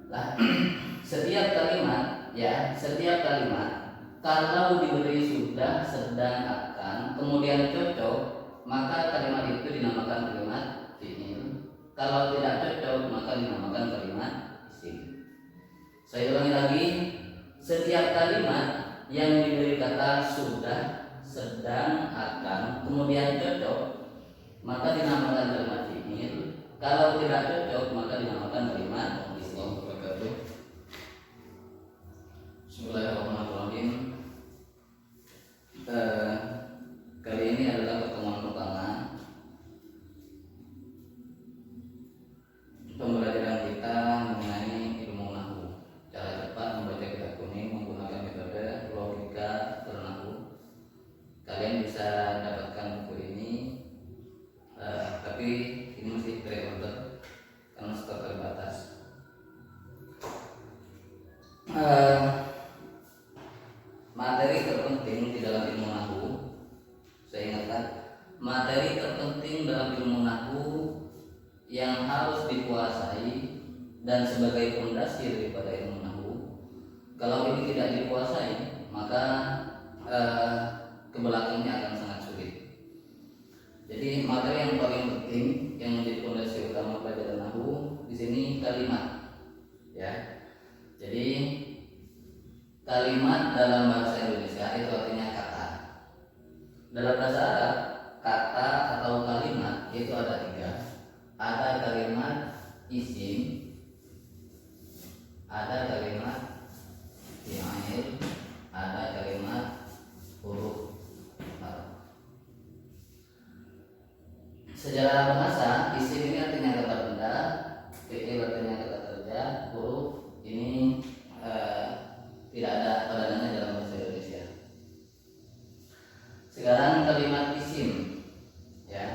Lah, setiap kalimat kalau diberi sudah, sedang, akan, kemudian cocok, maka kalimat itu dinamakan kalimat fi'il. Kalau tidak cocok, maka dinamakan kalimat isim. Saya ulangi lagi, setiap kalimat yang diberi kata sudah, sedang, akan, kemudian cocok, maka dinamakan kalimat fi'il. Kalau tidak cocok, maka dinamakan kalimat isim. Bismillahirrahmanirrahim. Kali ini adalah pertemuan pertama pembelajaran kita mengenai ilmu nahwu. Cara cepat membaca kitab kuning menggunakan metode logika bernahwu. Kalian bisa dapatkan buku ini, tapi ini masih pre-order karena stok terbatas. Materi terpenting di dalam ilmu nahwu, saya ingatkan, materi terpenting dalam ilmu nahwu yang harus dikuasai dan sebagai fondasi daripada ilmu nahwu. Kalau ini tidak dikuasai, maka kebelakangnya akan sangat sulit. Jadi materi yang paling penting yang menjadi fondasi utama pelajaran nahwu di sini kalimat, ya. Jadi kalimat dalam bahasa Indonesia itu artinya kata. Dalam bahasa Arab, kata atau kalimat itu ada 3. Ada kalimat isim, ada kalimat fi'il, ada kalimat huruf. Secara bahasa, isim ini artinya kata benda, fi'il artinya kata kerja, huruf ini tidak ada padanannya dalam bahasa Indonesia. Sekarang kalimat isim, ya.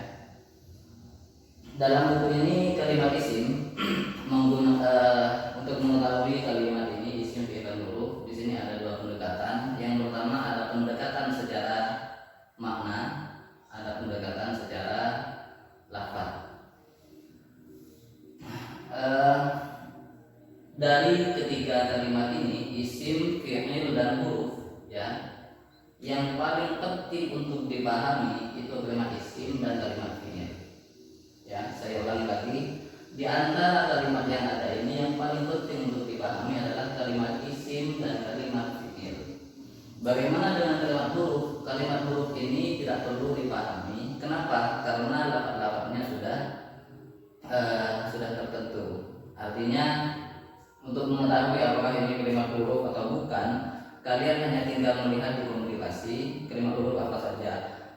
Dalam buku ini kalimat isim untuk mengetahui kalimat ini isim fi'il dan huruf, di sini ada 2 pendekatan. Yang pertama ada pendekatan secara makna, ada pendekatan secara lafaz. Dari ketiga kalimat ini, isim, fi'il dan huruf, ya, yang paling penting untuk dipahami itu kalimat isim dan kalimat fi'il. Ya, saya ulangi lagi, di antara kalimat yang ada ini yang paling penting untuk dipahami adalah kalimat isim dan kalimat fi'il. Bagaimana dengan kalimat huruf? Kalimat huruf ini tidak perlu dipahami. Kenapa? Karena lafaz-lafaznya sudah tertentu. Artinya untuk mengetahui apakah ini kalimat huruf atau bukan, kalian hanya tinggal melihat di kompilasi kalimat huruf apa saja.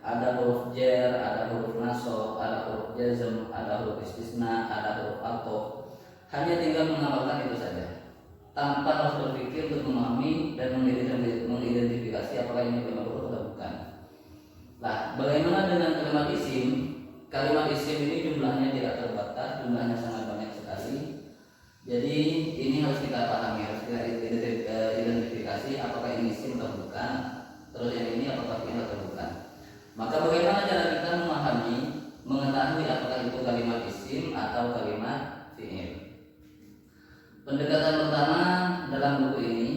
Ada huruf jar, ada huruf nasab, ada huruf jazm, ada huruf istisna, ada huruf athof. Hanya tinggal menghafalkan itu saja, tanpa harus berpikir untuk memahami dan mengidentifikasi apakah ini kalimat huruf atau bukan. Nah, bagaimana dengan kalimat isim? Kalimat isim ini jumlahnya tidak terbatas, jumlahnya sangat banyak sekali. Jadi ini harus kita pahami, harus kita identifikasi apakah ini isim atau bukan, terus yang ini apakah fi'il atau bukan. Maka bagaimana cara kita memahami, mengetahui apakah itu kalimat isim atau kalimat fi'il? Pendekatan pertama dalam buku ini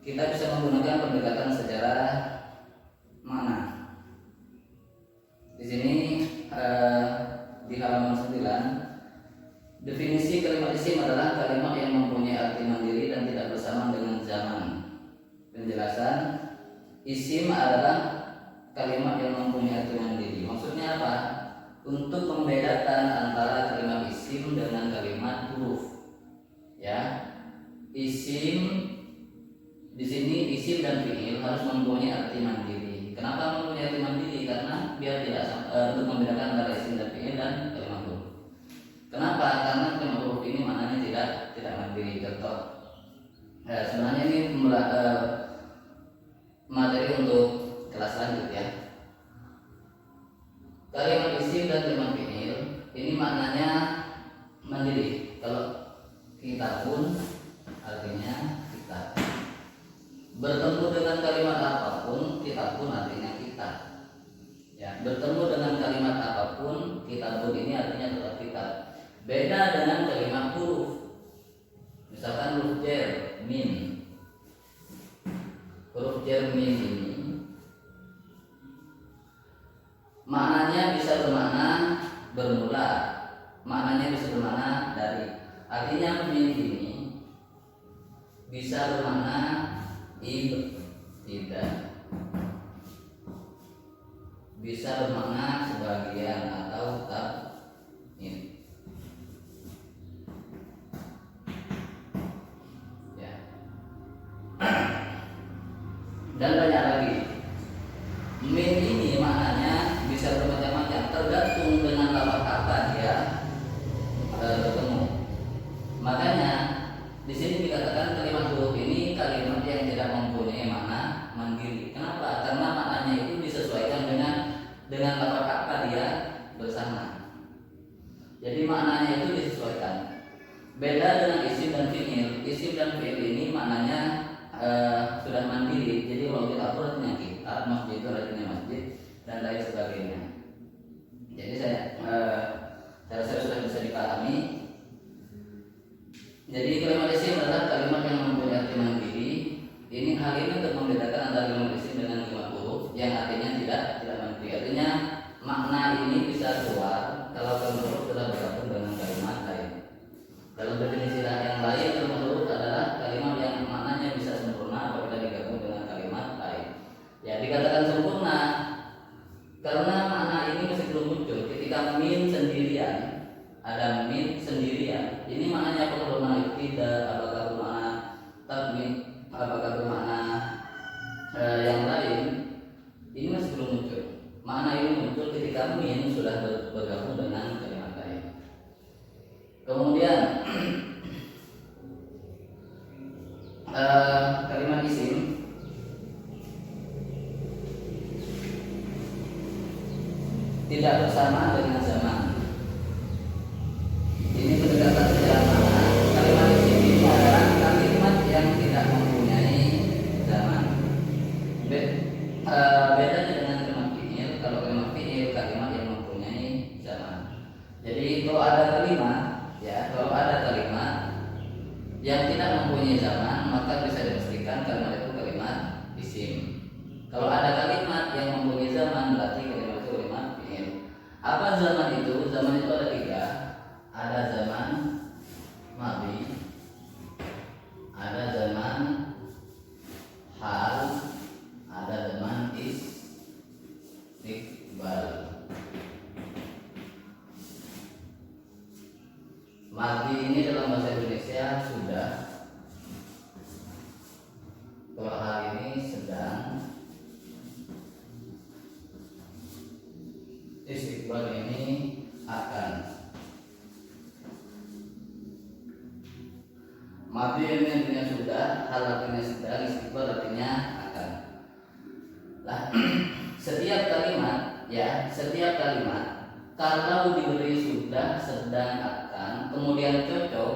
kita bisa menggunakan pendekatan secara makna. Di sini di halaman 9, definisi kalimat isim adalah kalimat yang mempunyai arti mandiri dan tidak bersamaan dengan zaman. Penjelasan, isim adalah kalimat yang mempunyai arti mandiri. Maksudnya apa? Untuk membedakan antara kalimat isim dengan kalimat huruf. Ya, isim di sini isim dan fi'il harus mempunyai arti mandiri. Kenapa mempunyai arti mandiri? Karena biar tidak untuk membedakan antara isim dan fi'il dan kalimat huruf. Kenapa? Karena kalimat huruf ini maknanya tidak mandiri. Contoh, sebenarnya ini materi untuk kelas lanjut, ya. Kalimat isim dan kalimat fi'il ini maknanya mandiri. Kalau kitabun artinya kitab. Bertemu dengan kalimat apapun, kitabun artinya kitab. Ya, bertemu dengan kalimat apapun, kitabun ini artinya tetap kitab. Beda dengan kalimat huruf. Artinya min ini bisa bermakna tidak, bisa bermakna sebagian atau ini. Ya. Dan banyak lagi. Min ini maknanya bisa bermacam-macam, tergantung dengan lafaz apa dia bertemu. Makanya di sini dikatakan kalimat huruf ini kalimat yang tidak mempunyai makna mandiri. Kenapa? Karena maknanya itu disesuaikan dengan lafaz apa dia bersama. Jadi maknanya itu disesuaikan. Beda dengan isim dan fi'il. Isim dan fi'il ini maknanya sudah mandiri. Jadi kalau kita artinya kitab, masjid itu artinya masjid dan lain sebagainya. Jadi saya sudah bisa dipahami. Jadi kalimat isim adalah kalimat yang mempunyai arti mandiri. Hal ini untuk membedakan antara kalimat isim dengan kalimat huruf yang artinya tidak mandiri. Artinya makna ini bisa keluar kalau kalimat huruf sudah bergabung dengan kalimat lain. Dalam definisi yang lain, kalimat huruf adalah kalimat yang maknanya bisa sempurna apabila digabung dengan kalimat lain. Ya, dikatakan sempurna karena makna ini masih belum muncul. Ketika min sendirian, ada min sendirian, ini maknanya apa? Bermakna tidak, apakah bermakna takmin, apakah bermakna yang lain, ini masih belum muncul. Makna ini muncul ketika min sudah bergabung dengan kalimat lain. Kemudian kalimat isim tidak bersama dengan zaman. Ini pendekatan secara makna. Kalimat isim ini adalah kalimat yang tidak mempunyai zaman. Bedanya dengan kalimat fi'il. Kalau kalimat fi'il kalimat yang mempunyai zaman. Jadi kalau ada kalimat yang tidak mempunyai zaman, maka bisa dipastikan kalimat itu kalimat isim. Kalau ada kalimat yang mempunyai zaman, berarti kalimat itu kalimat fi'il. Apa zaman itu? Zaman itu ada 3. Ada zaman madhi, ada zaman hal, ada zaman istiqbal. Madhi ini dalam bahasa Indonesia sudah, kalau hal ini sedang, istiqbal ini akan. Madhi ini artinya sudah, hal artinya sedang, istiqbal artinya akan. Nah, setiap kalimat kalau diberi sudah, sedang, akan, kemudian cocok,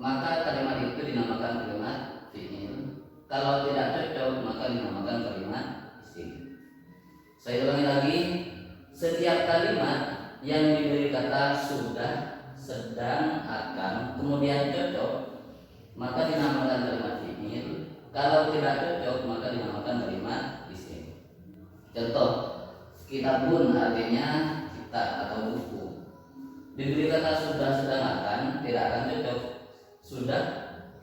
maka kalimat itu dinamakan kalimat fi'il. Kalau tidak cocok, maka dinamakan kalimat isim. Saya ulangi lagi, setiap kalimat yang diberi kata sudah, sedang, akan, kemudian cocok, maka dinamakan kalimat fi'il. Kalau tidak cocok, maka dinamakan kalimat isim. Contoh, kitabun artinya kitab atau buku. Diberi kata sudah, sedang, akan, tidak akan cocok. Sudah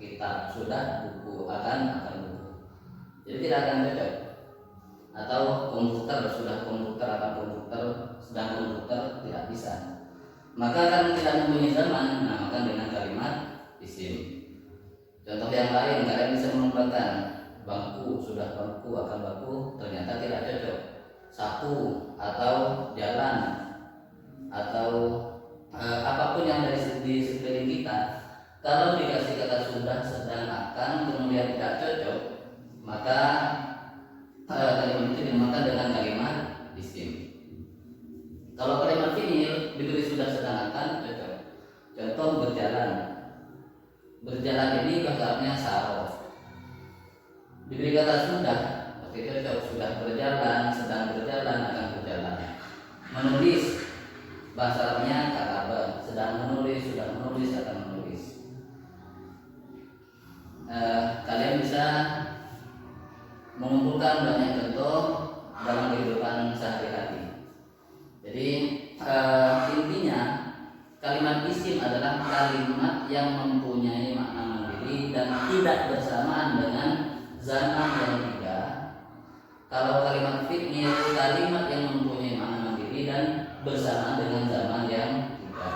kitab, sudah buku, akan buku. Jadi tidak akan cocok. Atau komputer, sudah komputer, akan komputer, sedang komputer, tidak bisa. Maka karena tidak mempunyai zaman, dinamakan dengan kalimat isim. Contoh yang lain, kalian bisa mengembangkan bangku, sudah bangku, akan bangku, ternyata tidak cocok. Sapu atau jalan atau apapun yang ada di sekeliling kita, kalau dikasih kata sudah, sedang, akan, kemudian tidak cocok, maka kalimat itu dinamakan dengan kalimat isim. Kalau kalimat fi'il diberi sudah, sedang, akan, cocok. Contoh berjalan. Berjalan ini bahasanya saro. Diberi kata sudah, berarti cocok. Sudah berjalan, sedang berjalan, akan berjalan. Menulis, bahasanya kataba. Sedang menulis, sudah menulis, akan menulis. Kalian bisa mengumpulkan banyak contoh dalam kehidupan sehari-hari. Jadi intinya kalimat isim adalah kalimat yang mempunyai makna mandiri dan tidak bersamaan dengan zaman yang tiga. Kalau kalimat fi'il, kalimat yang mempunyai makna mandiri dan bersamaan dengan zaman yang tiga.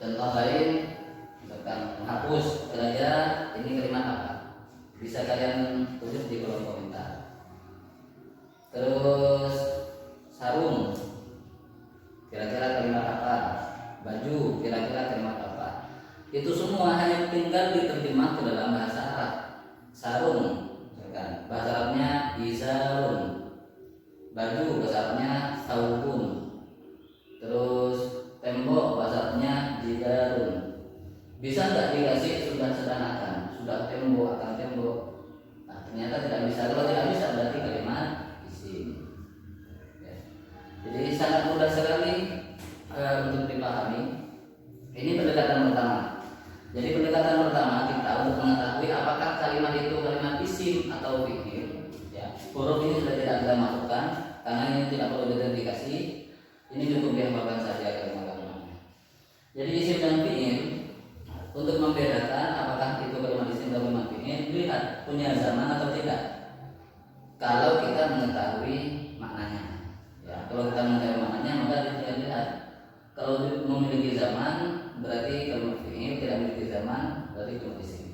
Contoh lain, misalkan menghapus, kira-kira ini kalimat apa? Bisa kalian tulis di kolom komentar. Terus sarung, kira-kira kalimat apa? Baju, kira-kira kalimat apa? Itu semua hanya tinggal diterjemah ke dalam bahasa Arab. Sarung, misalkan bahasa Arabnya izarun. Baju bahasa Arabnya saubun. Terus tembok bahasa Arabnya jidarun. Bisa nggak dikasih sudah sederhanakan, sudah tembok akan tembok? Nah, ternyata tidak bisa. Kalau tidak bisa berarti kalimat isim. Ya. Jadi sangat mudah sekali untuk dipahami. Ini pendekatan pertama. Jadi pendekatan pertama kita untuk mengetahui apakah kalimat itu kalimat isim atau fi'il. Ya, huruf ini sudah tidak kita masukkan karena ini tidak perlu identifikasi. Ini cukup dihafalkan saja kalimat-kalimatnya. Jadi isim dan fi'il, untuk membedakan apakah itu kalimat isim atau kalimat fi'il, dilihat punya zaman atau tidak. Kalau kita mengetahui maknanya, ya, kalau kita mengetahui maknanya maka kita lihat. Kalau memiliki zaman berarti kalimat fi'il, tidak memiliki zaman berarti kalimat isim.